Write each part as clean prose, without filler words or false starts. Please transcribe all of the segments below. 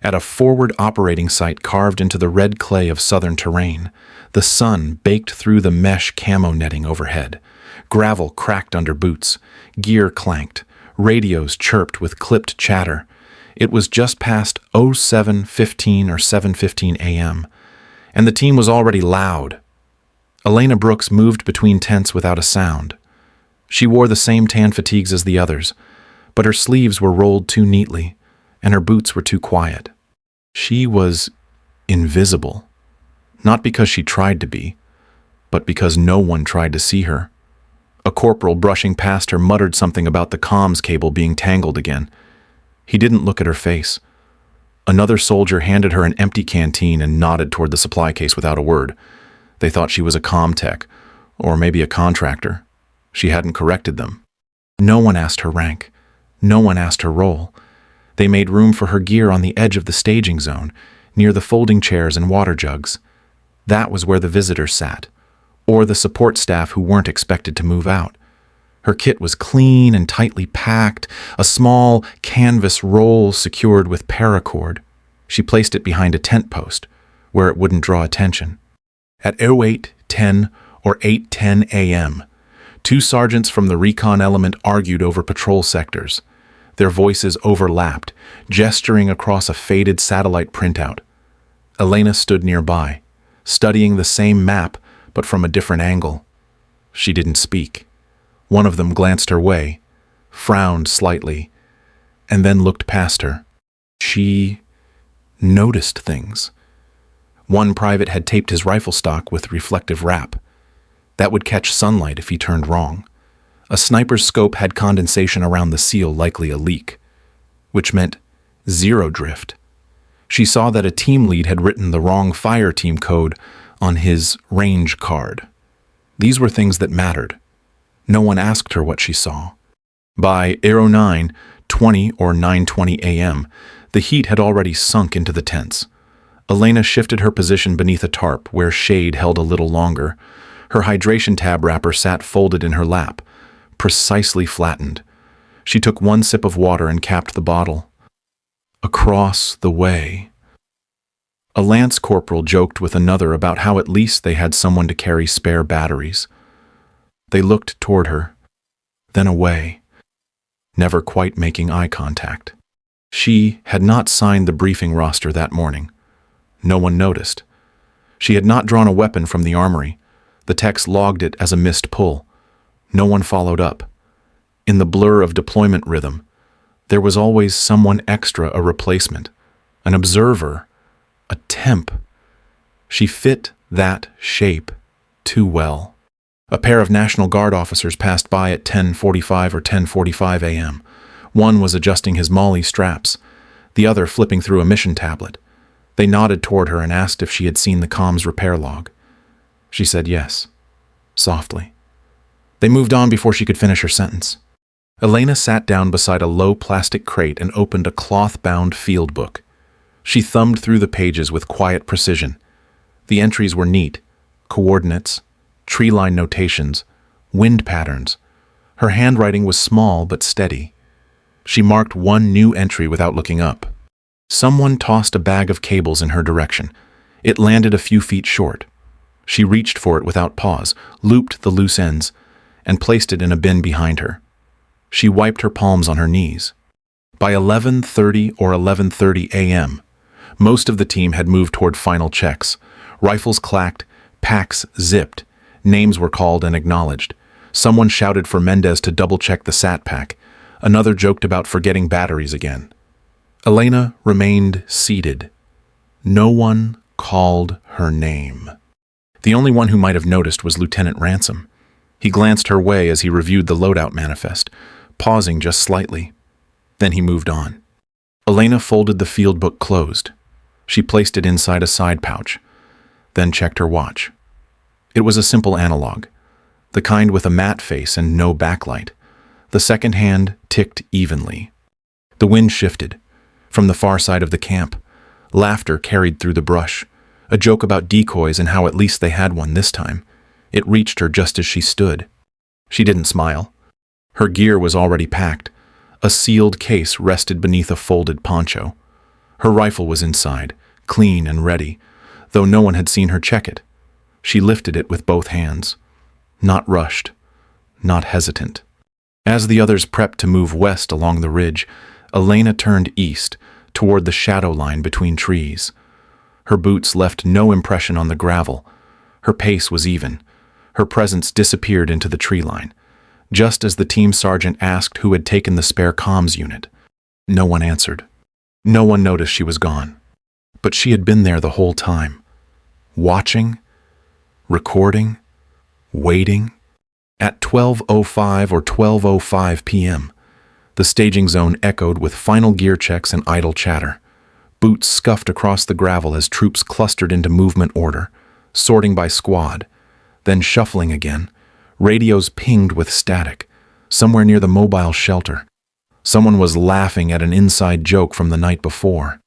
At a forward operating site carved into the red clay of southern terrain, the sun baked through the mesh camo netting overhead. Gravel cracked under boots. Gear clanked. Radios chirped with clipped chatter. It was just past 07:15 or 7:15 a.m., and the team was already loud. Elena Brooks moved between tents without a sound. She wore the same tan fatigues as the others, but her sleeves were rolled too neatly, and her boots were too quiet. She was invisible, not because she tried to be, but because no one tried to see her. A corporal brushing past her muttered something about the comms cable being tangled again. He didn't look at her face. Another soldier handed her an empty canteen and nodded toward the supply case without a word. They thought she was a comm tech, or maybe a contractor. She hadn't corrected them. No one asked her rank. No one asked her role. They made room for her gear on the edge of the staging zone, near the folding chairs and water jugs. That was where the visitors sat, or the support staff who weren't expected to move out. Her kit was clean and tightly packed, a small canvas roll secured with paracord. She placed it behind a tent post, where it wouldn't draw attention. At 08:10 or 8:10 a.m., two sergeants from the recon element argued over patrol sectors. Their voices overlapped, gesturing across a faded satellite printout. Elena stood nearby, studying the same map, but from a different angle. She didn't speak. One of them glanced her way, frowned slightly, and then looked past her. She noticed things. One private had taped his rifle stock with reflective wrap. That would catch sunlight if he turned wrong. A sniper's scope had condensation around the seal, likely a leak, which meant zero drift. She saw that a team lead had written the wrong fire team code on his range card. These were things that mattered. No one asked her what she saw. By 09:20 or 9:20 a.m., the heat had already sunk into the tents. Elena shifted her position beneath a tarp where shade held a little longer. Her hydration tab wrapper sat folded in her lap, precisely flattened. She took one sip of water and capped the bottle. Across the way. A lance corporal joked with another about how at least they had someone to carry spare batteries. They looked toward her, then away, never quite making eye contact. She had not signed the briefing roster that morning. No one noticed. She had not drawn a weapon from the armory. The techs logged it as a missed pull. No one followed up. In the blur of deployment rhythm, there was always someone extra, a replacement, an observer, a temp. She fit that shape too well. A pair of National Guard officers passed by at 10:45 or 10:45 a.m. One was adjusting his Molly straps, the other flipping through a mission tablet. They nodded toward her and asked if she had seen the comms repair log. She said yes, softly. They moved on before she could finish her sentence. Elena sat down beside a low plastic crate and opened a cloth-bound field book. She thumbed through the pages with quiet precision. The entries were neat: coordinates, tree-line notations, wind patterns. Her handwriting was small but steady. She marked one new entry without looking up. Someone tossed a bag of cables in her direction. It landed a few feet short. She reached for it without pause, looped the loose ends, and placed it in a bin behind her. She wiped her palms on her knees. By 11:30 or 11:30 a.m., most of the team had moved toward final checks. Rifles clacked, packs zipped, names were called and acknowledged. Someone shouted for Mendez to double-check the sat pack. Another joked about forgetting batteries again. Elena remained seated. No one called her name. The only one who might have noticed was Lieutenant Ransom. He glanced her way as he reviewed the loadout manifest, pausing just slightly. Then he moved on. Elena folded the field book closed. She placed it inside a side pouch, then checked her watch. It was a simple analog, the kind with a matte face and no backlight. The second hand ticked evenly. The wind shifted. From the far side of the camp, laughter carried through the brush, a joke about decoys and how at least they had one this time. It reached her just as she stood. She didn't smile. Her gear was already packed. A sealed case rested beneath a folded poncho. Her rifle was inside, clean and ready, though no one had seen her check it. She lifted it with both hands. Not rushed, not hesitant. As the others prepped to move west along the ridge, Elena turned east, toward the shadow line between trees. Her boots left no impression on the gravel. Her pace was even. Her presence disappeared into the tree line, just as the team sergeant asked who had taken the spare comms unit. No one answered. No one noticed she was gone. But she had been there the whole time. Watching, recording, waiting. At 12:05 or 12:05 p.m., the staging zone echoed with final gear checks and idle chatter. Boots scuffed across the gravel as troops clustered into movement order, sorting by squad, then shuffling again. Radios pinged with static, somewhere near the mobile shelter. Someone was laughing at an inside joke from the night before.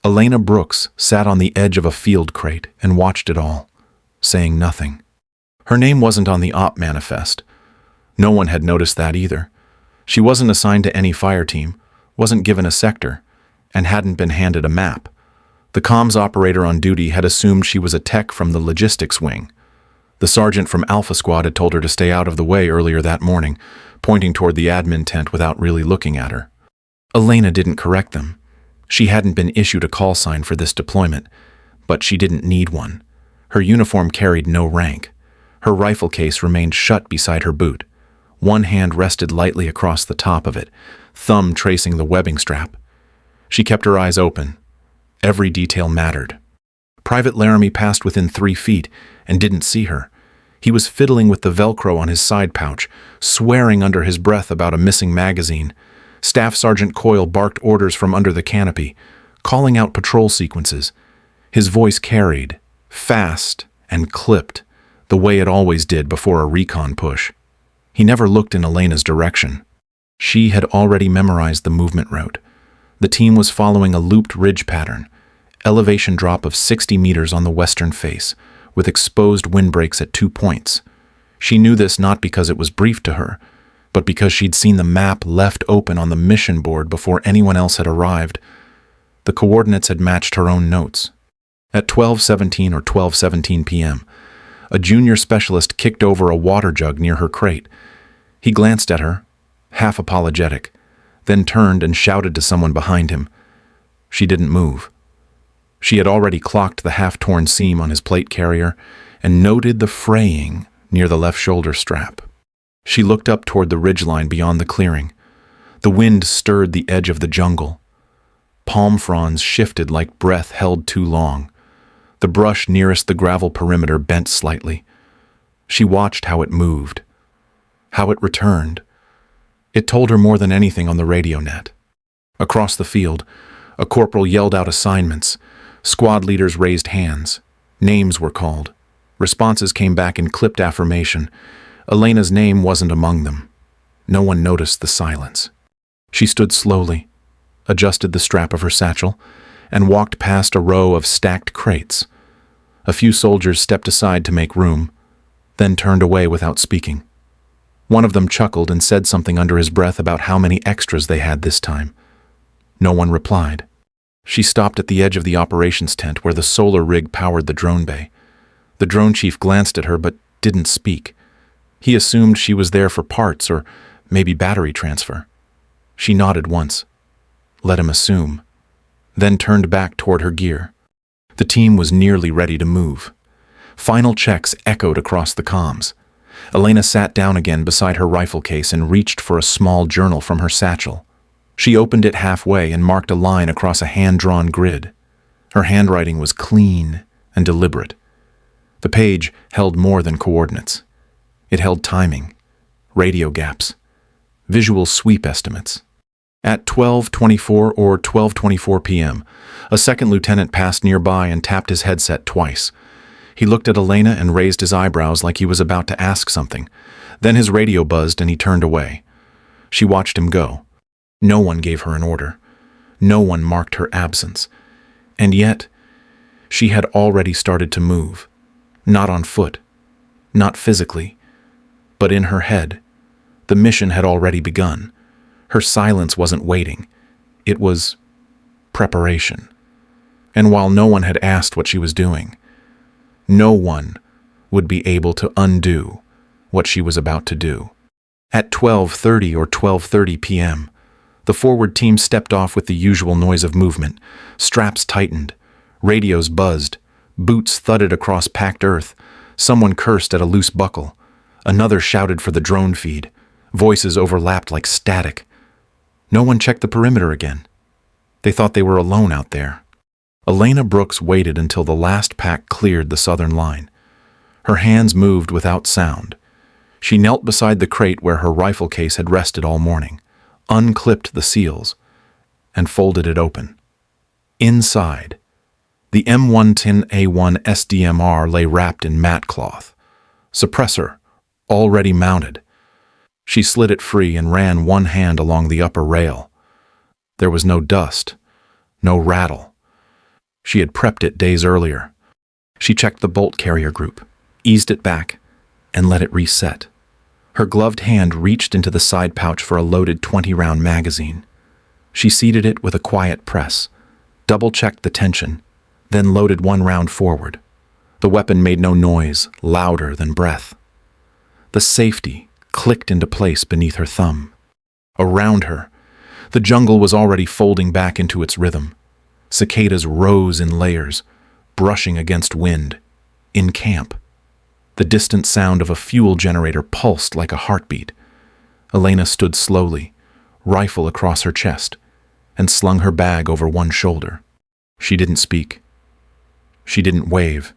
Elena Brooks sat on the edge of a field crate and watched it all, saying nothing. Her name wasn't on the op manifest. No one had noticed that either. She wasn't assigned to any fire team, wasn't given a sector, and hadn't been handed a map. The comms operator on duty had assumed she was a tech from the logistics wing. The sergeant from Alpha Squad had told her to stay out of the way earlier that morning, pointing toward the admin tent without really looking at her. Elena didn't correct them. She hadn't been issued a call sign for this deployment, but she didn't need one. Her uniform carried no rank. Her rifle case remained shut beside her boot. One hand rested lightly across the top of it, thumb tracing the webbing strap. She kept her eyes open. Every detail mattered. Private Laramie passed within 3 feet and didn't see her. He was fiddling with the Velcro on his side pouch, swearing under his breath about a missing magazine. Staff Sergeant Coyle barked orders from under the canopy, calling out patrol sequences. His voice carried, fast and clipped, the way it always did before a recon push. He never looked in Elena's direction. She had already memorized the movement route. The team was following a looped ridge pattern, elevation drop of 60 meters on the western face, with exposed windbreaks at 2 points. She knew this not because it was briefed to her, but because she'd seen the map left open on the mission board before anyone else had arrived. The coordinates had matched her own notes. At 12:17 or 12:17 p.m., a junior specialist kicked over a water jug near her crate. He glanced at her, half apologetic, then turned and shouted to someone behind him. She didn't move. She had already clocked the half-torn seam on his plate carrier and noted the fraying near the left shoulder strap. She looked up toward the ridgeline beyond the clearing. The wind stirred the edge of the jungle. Palm fronds shifted like breath held too long. The brush nearest the gravel perimeter bent slightly. She watched how it moved, how it returned. It told her more than anything on the radio net. Across the field, a corporal yelled out assignments. Squad leaders raised hands. Names were called. Responses came back in clipped affirmation. Elena's name wasn't among them. No one noticed the silence. She stood slowly, adjusted the strap of her satchel, and walked past a row of stacked crates. A few soldiers stepped aside to make room, then turned away without speaking. One of them chuckled and said something under his breath about how many extras they had this time. No one replied. She stopped at the edge of the operations tent where the solar rig powered the drone bay. The drone chief glanced at her but didn't speak. He assumed she was there for parts or maybe battery transfer. She nodded once, let him assume, then turned back toward her gear. The team was nearly ready to move. Final checks echoed across the comms. Elena sat down again beside her rifle case and reached for a small journal from her satchel. She opened it halfway and marked a line across a hand-drawn grid. Her handwriting was clean and deliberate. The page held more than coordinates. It held timing, radio gaps, visual sweep estimates. At 12:24 or 12:24 p.m., a second lieutenant passed nearby and tapped his headset twice. He looked at Elena and raised his eyebrows like he was about to ask something. Then his radio buzzed and he turned away. She watched him go. No one gave her an order. No one marked her absence. And yet, she had already started to move. Not on foot, not physically, but in her head. The mission had already begun. Her silence wasn't waiting. It was preparation. And while no one had asked what she was doing, no one would be able to undo what she was about to do. At 12:30 or 12:30 p.m., the forward team stepped off with the usual noise of movement. Straps tightened, radios buzzed, boots thudded across packed earth. Someone cursed at a loose buckle. Another shouted for the drone feed. Voices overlapped like static. No one checked the perimeter again. They thought they were alone out there. Elena Brooks waited until the last pack cleared the southern line. Her hands moved without sound. She knelt beside the crate where her rifle case had rested all morning, unclipped the seals, and folded it open. Inside, the M110A1 SDMR lay wrapped in mat cloth. Suppressor, already mounted. She slid it free and ran one hand along the upper rail. There was no dust, no rattle. She had prepped it days earlier. She checked the bolt carrier group, eased it back, and let it reset. Her gloved hand reached into the side pouch for a loaded 20-round magazine. She seated it with a quiet press, double-checked the tension, then loaded one round forward. The weapon made no noise, louder than breath. The safety clicked into place beneath her thumb. Around her, the jungle was already folding back into its rhythm. Cicadas rose in layers, brushing against wind. In camp, the distant sound of a fuel generator pulsed like a heartbeat. Elena stood slowly, rifle across her chest, and slung her bag over one shoulder. She didn't speak. She didn't wave.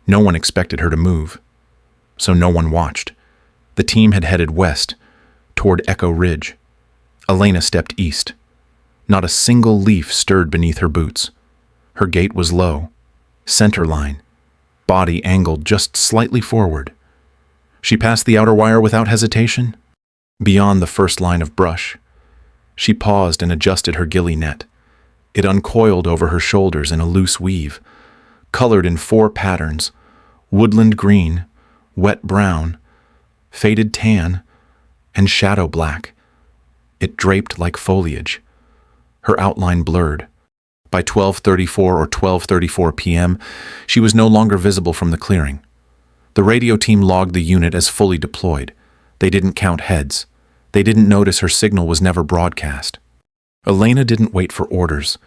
No one expected her to move, so no one watched. The team had headed west, toward Echo Ridge. Elena stepped east. Not a single leaf stirred beneath her boots. Her gait was low, center line, body angled just slightly forward. She passed the outer wire without hesitation. Beyond the first line of brush, she paused and adjusted her ghillie net. It uncoiled over her shoulders in a loose weave, colored in 4 patterns: woodland green, wet brown, faded tan, and shadow black. It draped like foliage. Her outline blurred. By 12:34 or 12:34 p.m., she was no longer visible from the clearing. The radio team logged the unit as fully deployed. They didn't count heads. They didn't notice her signal was never broadcast. Elena didn't wait for orders.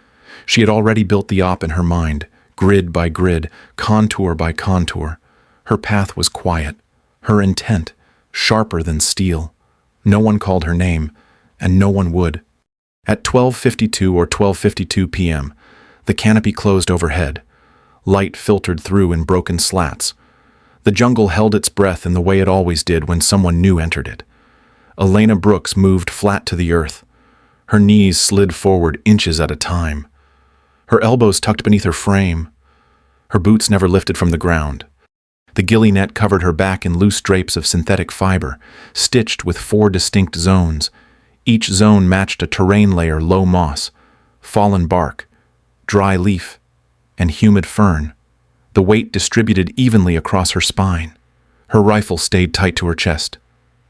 She had already built the op in her mind, grid by grid, contour by contour. Her path was quiet, her intent sharper than steel. No one called her name, and no one would. At 12:52 or 12:52 p.m., the canopy closed overhead. Light filtered through in broken slats. The jungle held its breath in the way it always did when someone new entered it. Elena Brooks moved flat to the earth. Her knees slid forward inches at a time. Her elbows tucked beneath her frame. Her boots never lifted from the ground. The ghillie net covered her back in loose drapes of synthetic fiber, stitched with 4 distinct zones. Each zone matched a terrain layer: low moss, fallen bark, dry leaf, and humid fern. The weight distributed evenly across her spine. Her rifle stayed tight to her chest,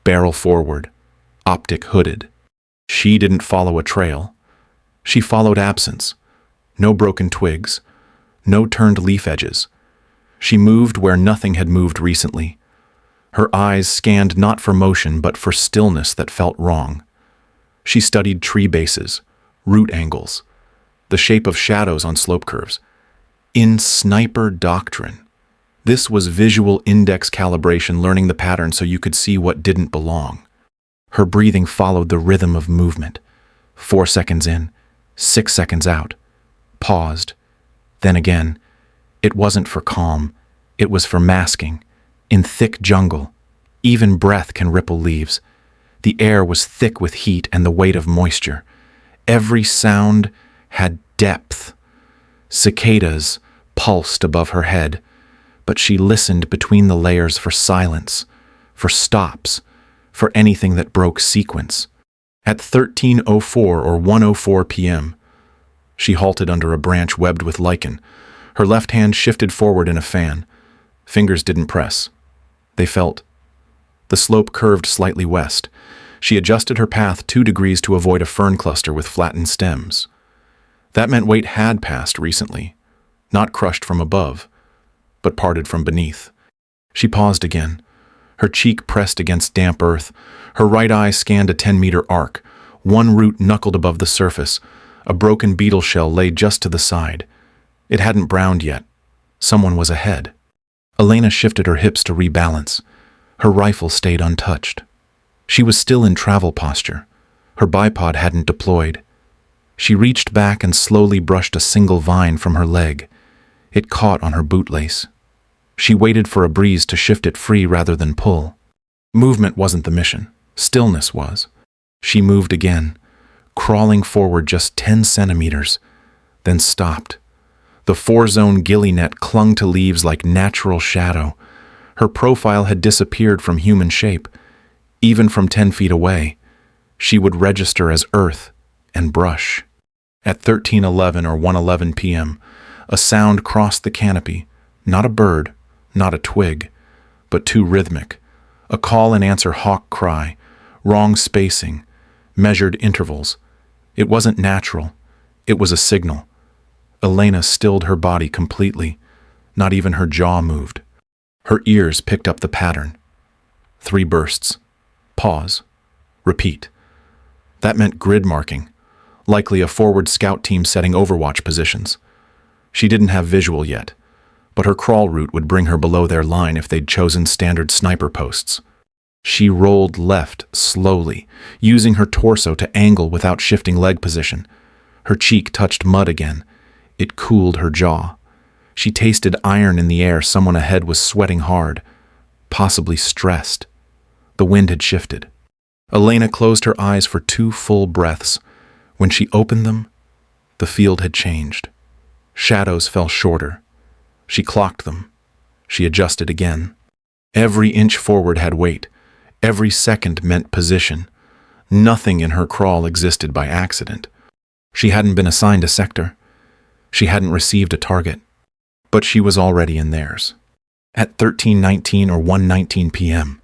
barrel forward, optic hooded. She didn't follow a trail. She followed absence. No broken twigs, no turned leaf edges. She moved where nothing had moved recently. Her eyes scanned not for motion but for stillness that felt wrong. She studied tree bases, root angles, the shape of shadows on slope curves. In sniper doctrine, this was visual index calibration, learning the pattern so you could see what didn't belong. Her breathing followed the rhythm of movement. 4 seconds in, 6 seconds out. Paused. Then again. It wasn't for calm. It was for masking. In thick jungle, even breath can ripple leaves. The air was thick with heat and the weight of moisture. Every sound had depth. Cicadas pulsed above her head, but she listened between the layers for silence, for stops, for anything that broke sequence. At 13:04 or 1:04 p.m., she halted under a branch webbed with lichen. Her left hand shifted forward in a fan. Fingers didn't press. They felt. The slope curved slightly west. She adjusted her path 2 degrees to avoid a fern cluster with flattened stems. That meant weight had passed recently, not crushed from above, but parted from beneath. She paused again, her cheek pressed against damp earth. Her right eye scanned a 10-meter arc. One root knuckled above the surface. A broken beetle shell lay just to the side. It hadn't browned yet. Someone was ahead. Elena shifted her hips to rebalance. Her rifle stayed untouched. She was still in travel posture. Her bipod hadn't deployed. She reached back and slowly brushed a single vine from her leg. It caught on her bootlace. She waited for a breeze to shift it free rather than pull. Movement wasn't the mission. Stillness was. She moved again, crawling forward just 10 centimeters, then stopped. The 4-zone ghillie net clung to leaves like natural shadow. Her profile had disappeared from human shape. Even from 10 feet away, she would register as earth and brush. At 13:11 or 1:11 p.m., a sound crossed the canopy, not a bird, not a twig, but too rhythmic. A call and answer hawk cry, wrong spacing, measured intervals. It wasn't natural. It was a signal. Elena stilled her body completely. Not even her jaw moved. Her ears picked up the pattern. 3 bursts. Pause. Repeat. That meant grid marking, likely a forward scout team setting overwatch positions. She didn't have visual yet, but her crawl route would bring her below their line if they'd chosen standard sniper posts. She rolled left slowly, using her torso to angle without shifting leg position. Her cheek touched mud again. It cooled her jaw. She tasted iron in the air. Someone ahead was sweating hard, possibly stressed. The wind had shifted. Elena closed her eyes for 2 full breaths. When she opened them, the field had changed. Shadows fell shorter. She clocked them. She adjusted again. Every inch forward had weight. Every second meant position. Nothing in her crawl existed by accident. She hadn't been assigned a sector. She hadn't received a target. But she was already in theirs. At 13:19 or 1:19 p.m.,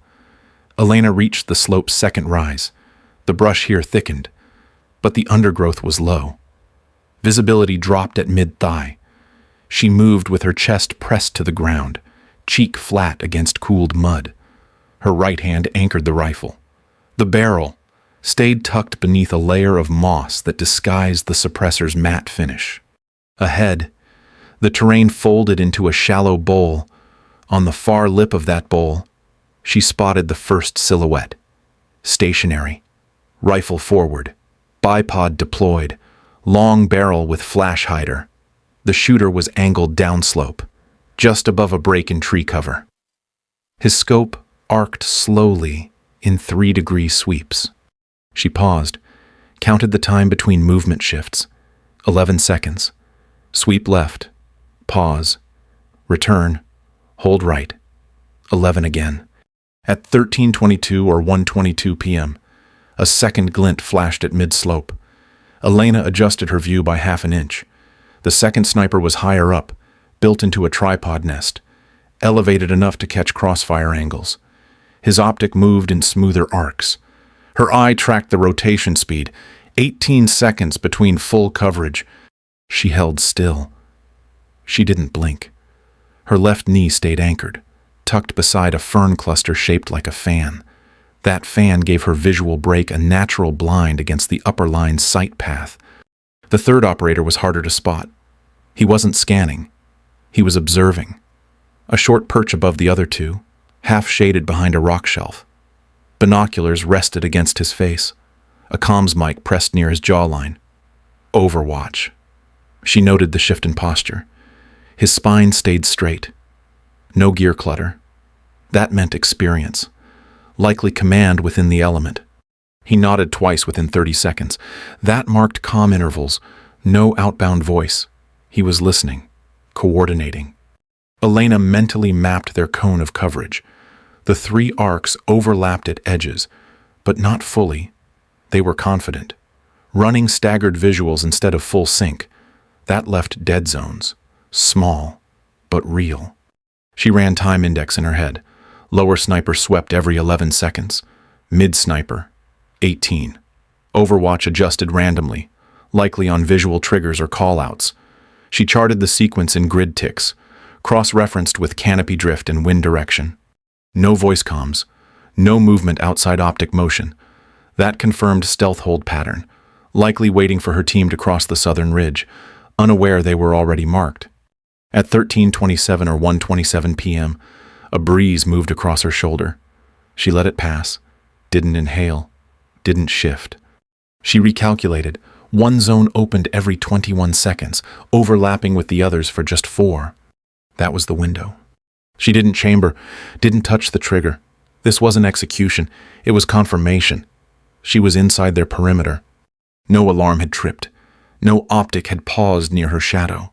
Elena reached the slope's second rise. The brush here thickened, but the undergrowth was low. Visibility dropped at mid-thigh. She moved with her chest pressed to the ground, cheek flat against cooled mud. Her right hand anchored the rifle. The barrel stayed tucked beneath a layer of moss that disguised the suppressor's matte finish. Ahead, the terrain folded into a shallow bowl. On the far lip of that bowl, she spotted the first silhouette. Stationary, rifle forward, bipod deployed, long barrel with flash hider. The shooter was angled downslope, just above a break in tree cover. His scope arced slowly in 3-degree sweeps. She paused, counted the time between movement shifts. 11 seconds. Sweep left. Pause. Return. Hold right. 11 again. At 13:22 or 1:22 p.m., a second glint flashed at mid-slope. Elena adjusted her view by half an inch. The second sniper was higher up, built into a tripod nest, elevated enough to catch crossfire angles. His optic moved in smoother arcs. Her eye tracked the rotation speed, 18 seconds between full coverage. She held still. She didn't blink. Her left knee stayed anchored, tucked beside a fern cluster shaped like a fan. That fan gave her visual break a natural blind against the upper line's sight path. The third operator was harder to spot. He wasn't scanning. He was observing. A short perch above the other two, half shaded behind a rock shelf. Binoculars rested against his face. A comms mic pressed near his jawline. Overwatch. She noted the shift in posture. His spine stayed straight. No gear clutter. That meant experience. Likely command within the element. He nodded twice within 30 seconds. That marked calm intervals. No outbound voice. He was listening, coordinating. Elena mentally mapped their cone of coverage. The 3 arcs overlapped at edges, but not fully. They were confident. Running staggered visuals instead of full sync. That left dead zones. Small, but real. She ran time index in her head. Lower sniper swept every 11 seconds. Mid sniper, 18. Overwatch adjusted randomly. likely on visual triggers or call-outs. She charted the sequence in grid ticks, cross-referenced with canopy drift and wind direction. No voice comms, no movement outside optic motion. That confirmed stealth hold pattern, likely waiting for her team to cross the southern ridge, unaware they were already marked. At 13:27 or 1:27 p.m., a breeze moved across her shoulder. She let it pass, didn't inhale, didn't shift. She recalculated. One zone opened every 21 seconds, overlapping with the others for just 4. That was the window. She didn't chamber, didn't touch the trigger. This wasn't execution, it was confirmation. She was inside their perimeter. No alarm had tripped. No optic had paused near her shadow.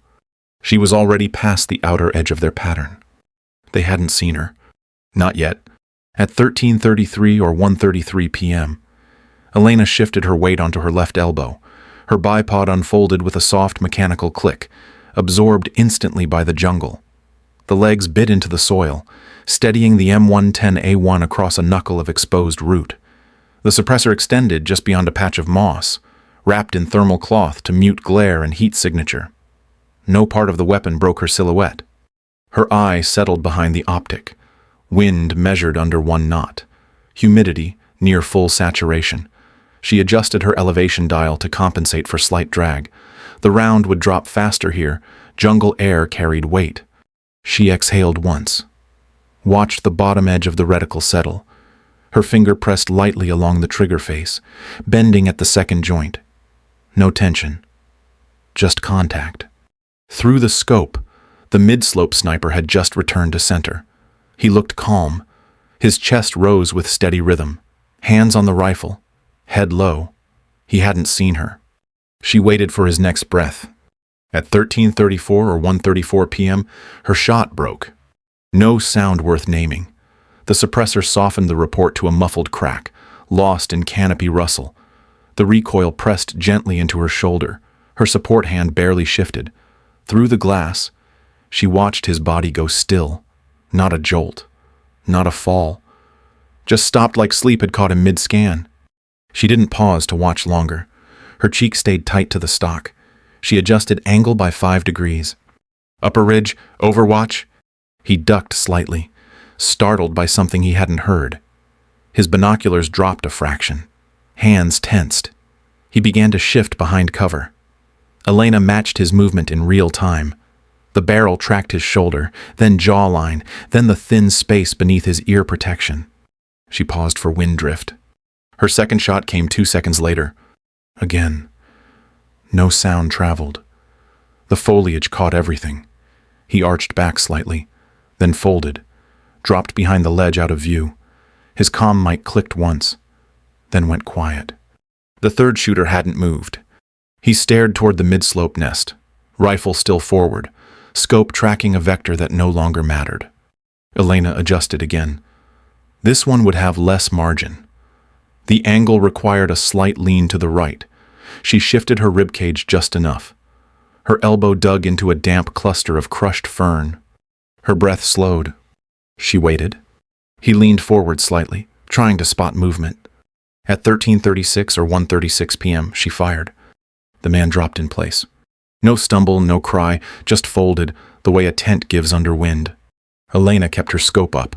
She was already past the outer edge of their pattern. They hadn't seen her. Not yet. At 13:33 or 1:33 p.m., Elena shifted her weight onto her left elbow. Her bipod unfolded with a soft mechanical click, absorbed instantly by the jungle. The legs bit into the soil, steadying the M110A1 across a knuckle of exposed root. The suppressor extended just beyond a patch of moss, wrapped in thermal cloth to mute glare and heat signature. No part of the weapon broke her silhouette. Her eye settled behind the optic. Wind measured under 1 knot. Humidity near full saturation. She adjusted her elevation dial to compensate for slight drag. The round would drop faster here. Jungle air carried weight. She exhaled once. Watched the bottom edge of the reticle settle. Her finger pressed lightly along the trigger face, bending at the second joint. No tension. Just contact. Through the scope, the mid-slope sniper had just returned to center. He looked calm. His chest rose with steady rhythm. Hands on the rifle. Head low. He hadn't seen her. She waited for his next breath. At 13:34 or 1:34 p.m., her shot broke. No sound worth naming. The suppressor softened the report to a muffled crack, lost in canopy rustle. The recoil pressed gently into her shoulder. Her support hand barely shifted. Through the glass, she watched his body go still. Not a jolt. Not a fall. Just stopped like sleep had caught him mid-scan. She didn't pause to watch longer. Her cheek stayed tight to the stock. She adjusted angle by 5 degrees. Upper ridge, overwatch. He ducked slightly, startled by something he hadn't heard. His binoculars dropped a fraction. Hands tensed. He began to shift behind cover. Elena matched his movement in real time. The barrel tracked his shoulder, then jawline, then the thin space beneath his ear protection. She paused for wind drift. Her second shot came 2 seconds later. Again. No sound traveled. The foliage caught everything. He arched back slightly, then folded, dropped behind the ledge out of view. His comm mic clicked once, then went quiet. The third shooter hadn't moved. He stared toward the mid-slope nest, rifle still forward, scope tracking a vector that no longer mattered. Elena adjusted again. This one would have less margin. The angle required a slight lean to the right. She shifted her ribcage just enough. Her elbow dug into a damp cluster of crushed fern. Her breath slowed. She waited. He leaned forward slightly, trying to spot movement. At 13:36 or 1:36 p.m., she fired. The man dropped in place. No stumble, no cry, just folded, the way a tent gives under wind. Elena kept her scope up,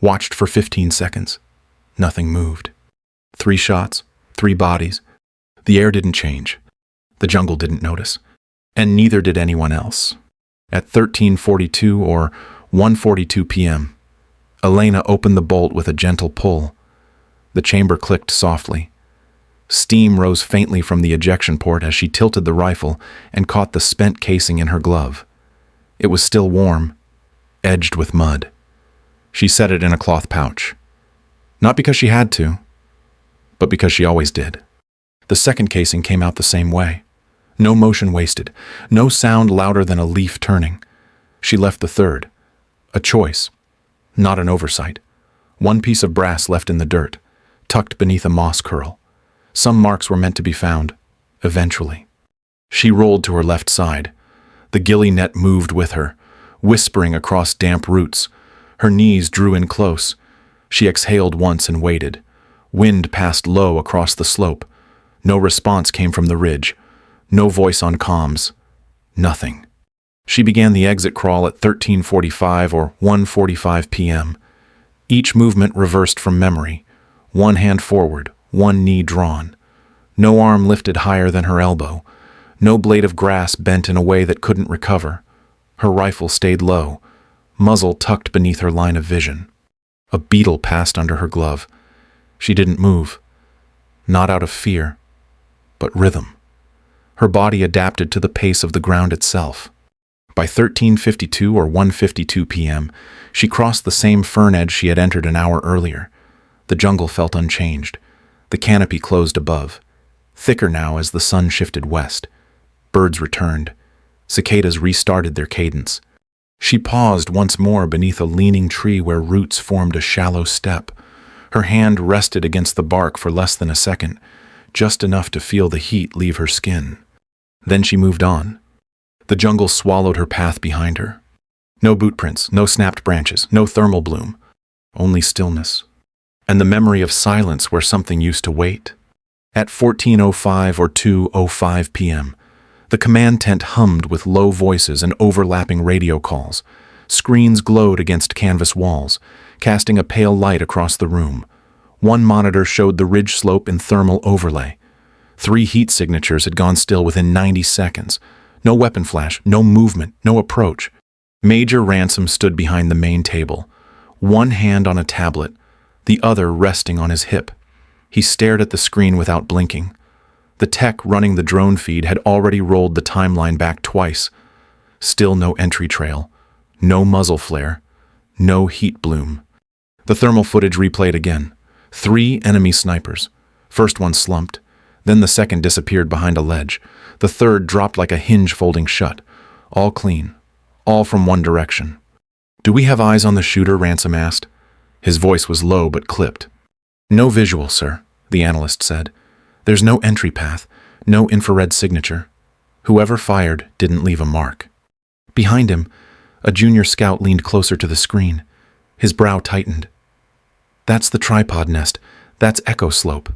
watched for 15 seconds. Nothing moved. 3 shots, 3 bodies. The air didn't change. The jungle didn't notice. And neither did anyone else. At 13:42 or 1:42 p.m., Elena opened the bolt with a gentle pull. The chamber clicked softly. Steam rose faintly from the ejection port as she tilted the rifle and caught the spent casing in her glove. It was still warm, edged with mud. She set it in a cloth pouch. Not because she had to, but because she always did. The second casing came out the same way. No motion wasted, no sound louder than a leaf turning. She left the third. A choice, not an oversight. One piece of brass left in the dirt, tucked beneath a moss curl. Some marks were meant to be found, eventually. She rolled to her left side. The ghillie net moved with her, whispering across damp roots. Her knees drew in close. She exhaled once and waited. Wind passed low across the slope. No response came from the ridge. No voice on comms. Nothing. She began the exit crawl at 13:45 or 1:45 p.m. Each movement reversed from memory. One hand forward, one knee drawn. No arm lifted higher than her elbow. No blade of grass bent in a way that couldn't recover. Her rifle stayed low, muzzle tucked beneath her line of vision. A beetle passed under her glove. She didn't move. Not out of fear, but rhythm. Her body adapted to the pace of the ground itself. By 13:52 or 1:52 p.m., she crossed the same fern edge she had entered an hour earlier. The jungle felt unchanged. The canopy closed above, thicker now as the sun shifted west. Birds returned. Cicadas restarted their cadence. She paused once more beneath a leaning tree where roots formed a shallow step. Her hand rested against the bark for less than a second, just enough to feel the heat leave her skin. Then she moved on. The jungle swallowed her path behind her. No boot prints, no snapped branches, no thermal bloom. Only stillness. And the memory of silence where something used to wait. At 14:05 or 2:05 p.m., the command tent hummed with low voices and overlapping radio calls. Screens glowed against canvas walls, casting a pale light across the room. One monitor showed the ridge slope in thermal overlay. 3 heat signatures had gone still within 90 seconds. No weapon flash, no movement, no approach. Major Ransom stood behind the main table, one hand on a tablet, the other resting on his hip. He stared at the screen without blinking. The tech running the drone feed had already rolled the timeline back twice. Still no entry trail, no muzzle flare, no heat bloom. The thermal footage replayed again. 3 enemy snipers. First one slumped. Then the second disappeared behind a ledge. The third dropped like a hinge folding shut. All clean. All from one direction. "Do we have eyes on the shooter?" Ransom asked. His voice was low but clipped. "No visual, sir," the analyst said. "There's no entry path, no infrared signature. Whoever fired didn't leave a mark." Behind him, a junior scout leaned closer to the screen. His brow tightened. "That's the tripod nest. That's Echo Slope."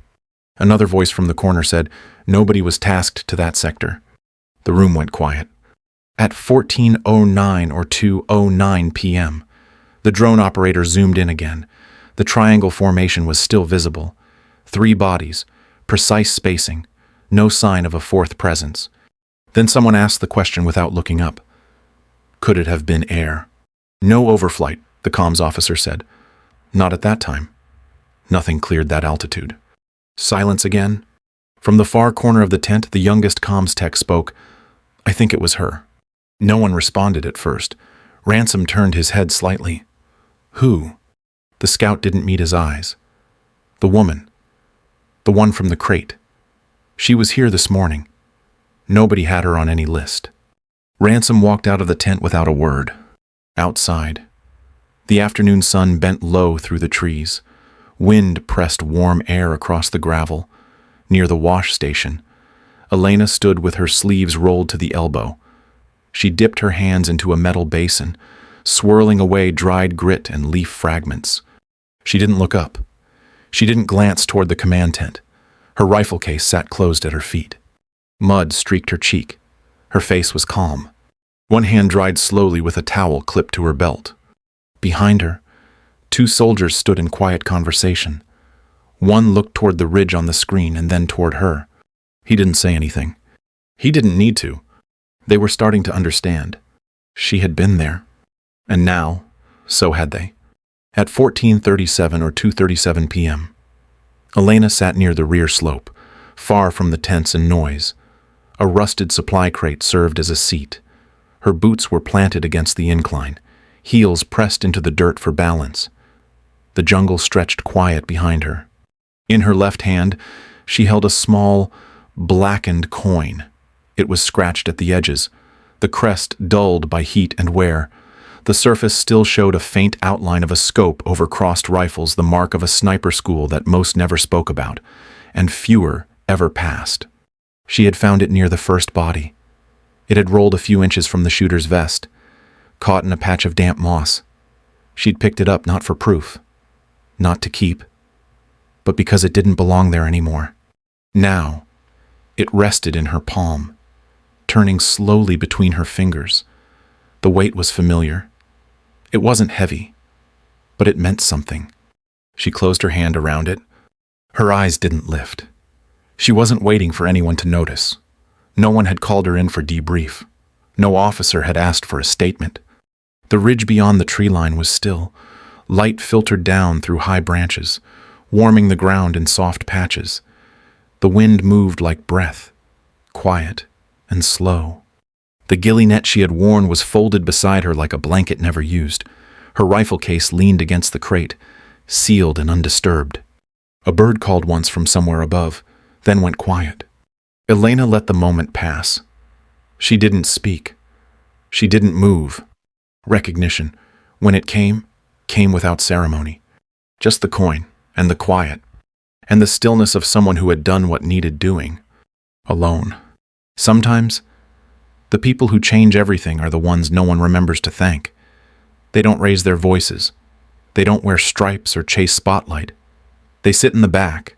Another voice from the corner said, "Nobody was tasked to that sector." The room went quiet. At 14:09 or 2:09 p.m., the drone operator zoomed in again. The triangle formation was still visible. 3 bodies, precise spacing, no sign of a fourth presence. Then someone asked the question without looking up. Could it have been air? "No overflight," the comms officer said. "Not at that time. Nothing cleared that altitude." Silence again. From the far corner of the tent, the youngest comms tech spoke. "I think it was her." No one responded at first. Ransom turned his head slightly. "Who?" The scout didn't meet his eyes. "The woman. The one from the crate. She was here this morning. Nobody had her on any list." Ransom walked out of the tent without a word. Outside, the afternoon sun bent low through the trees. Wind pressed warm air across the gravel. Near the wash station, Elena stood with her sleeves rolled to the elbow. She dipped her hands into a metal basin, swirling away dried grit and leaf fragments. She didn't look up. She didn't glance toward the command tent. Her rifle case sat closed at her feet. Mud streaked her cheek. Her face was calm. One hand dried slowly with a towel clipped to her belt. Behind her, 2 soldiers stood in quiet conversation. One looked toward the ridge on the screen and then toward her. He didn't say anything. He didn't need to. They were starting to understand. She had been there. And now, so had they. At 14:37 or 2:37 p.m., Elena sat near the rear slope, far from the tents and noise. A rusted supply crate served as a seat. Her boots were planted against the incline, heels pressed into the dirt for balance. The jungle stretched quiet behind her. In her left hand, she held a small, blackened coin. It was scratched at the edges, the crest dulled by heat and wear. The surface still showed a faint outline of a scope over crossed rifles, the mark of a sniper school that most never spoke about, and fewer ever passed. She had found it near the first body. It had rolled a few inches from the shooter's vest, caught in a patch of damp moss. She'd picked it up not for proof, not to keep, but because it didn't belong there anymore. Now, it rested in her palm, turning slowly between her fingers. The weight was familiar. It wasn't heavy, but it meant something. She closed her hand around it. Her eyes didn't lift. She wasn't waiting for anyone to notice. No one had called her in for debrief. No officer had asked for a statement. The ridge beyond the tree line was still. Light filtered down through high branches, warming the ground in soft patches. The wind moved like breath, quiet and slow. The ghillie net she had worn was folded beside her like a blanket never used. Her rifle case leaned against the crate, sealed and undisturbed. A bird called once from somewhere above, then went quiet. Elena let the moment pass. She didn't speak. She didn't move. Recognition, when it came without ceremony. Just the coin, and the quiet, and the stillness of someone who had done what needed doing. Alone. Sometimes, the people who change everything are the ones no one remembers to thank. They don't raise their voices. They don't wear stripes or chase spotlight. They sit in the back,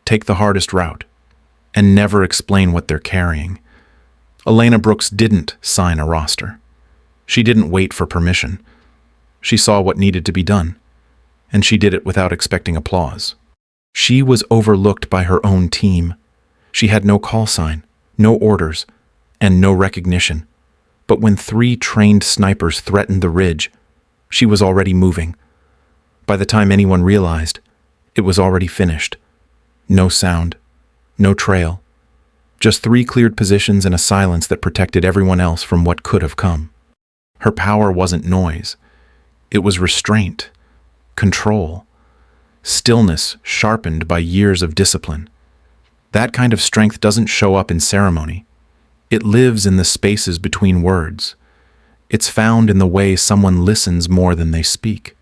take the hardest route, and never explain what they're carrying. Elena Brooks didn't sign a roster. She didn't wait for permission. She saw what needed to be done, and she did it without expecting applause. She was overlooked by her own team. She had no call sign, no orders, and no recognition. But when 3 trained snipers threatened the ridge, she was already moving. By the time anyone realized, it was already finished. No sound, no trail, just 3 cleared positions and a silence that protected everyone else from what could have come. Her power wasn't noise. It was restraint, control, stillness sharpened by years of discipline. That kind of strength doesn't show up in ceremony. It lives in the spaces between words. It's found in the way someone listens more than they speak,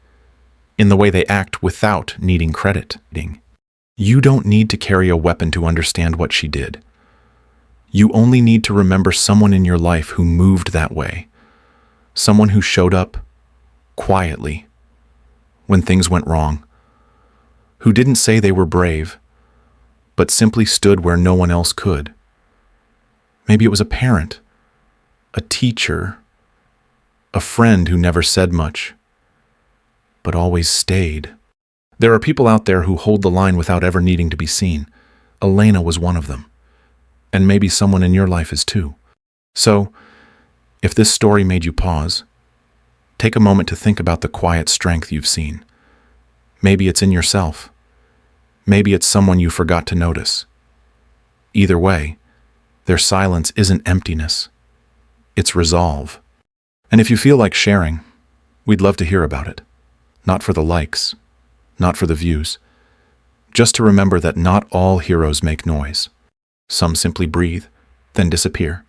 in the way they act without needing credit. You don't need to carry a weapon to understand what she did. You only need to remember someone in your life who moved that way, someone who showed up quietly when things went wrong, who didn't say they were brave, but simply stood where no one else could. Maybe it was a parent, a teacher, a friend who never said much, but always stayed. There are people out there who hold the line without ever needing to be seen. Elena was one of them, and maybe someone in your life is too. So, if this story made you pause, take a moment to think about the quiet strength you've seen. Maybe it's in yourself. Maybe it's someone you forgot to notice. Either way, their silence isn't emptiness. It's resolve. And if you feel like sharing, we'd love to hear about it. Not for the likes, not for the views. Just to remember that not all heroes make noise. Some simply breathe, then disappear.